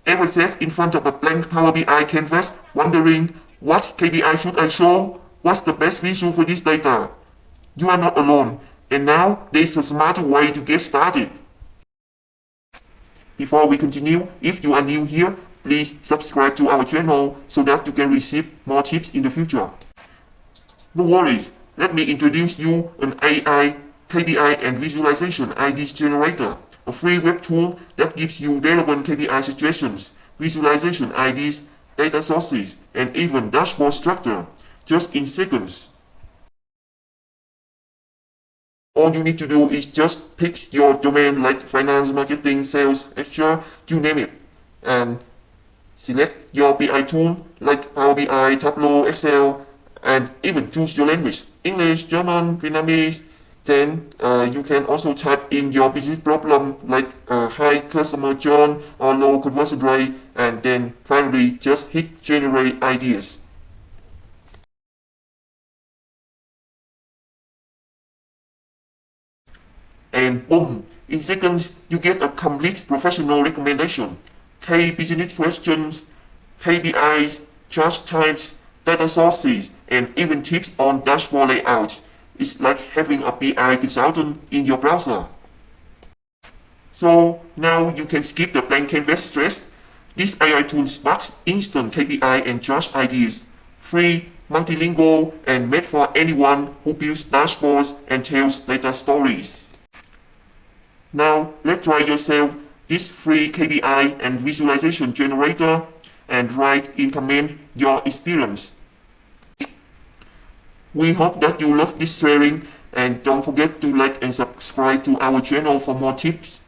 Ever sat in front of a blank Power BI canvas wondering what KPI should I show? What's the best visual for this data? You are not alone, and now there's a smarter way to get started. Before we continue, if you are new here, please subscribe to our channel so that you can receive more tips in the future. No worries, let me introduce you an AI, KPI and visualization IDs generator, a free web tool that gives you relevant KPI suggestions, visualization IDs, data sources, and even dashboard structure, just in seconds. All you need to do is just pick your domain like finance, marketing, sales, HR, you name it, and select your BI tool like Power BI, Tableau, Excel, and even choose your language, English, German, Vietnamese. Then you can also type in your business problem like high customer churn or low conversion rate, and then finally just hit generate ideas. And boom, in seconds you get a complete professional recommendation. Key business questions, KPIs, charge types, data sources, and even tips on dashboard layout. It's like having a BI consultant in your browser. So now you can skip the blank canvas stress. This AI tool sparks instant KPI and charge ideas. Free, multilingual, and made for anyone who builds dashboards and tells data stories. Now let's try yourself this free KPI and visualization generator and write in comment your experience. We hope that you love this sharing, and don't forget to like and subscribe to our channel for more tips.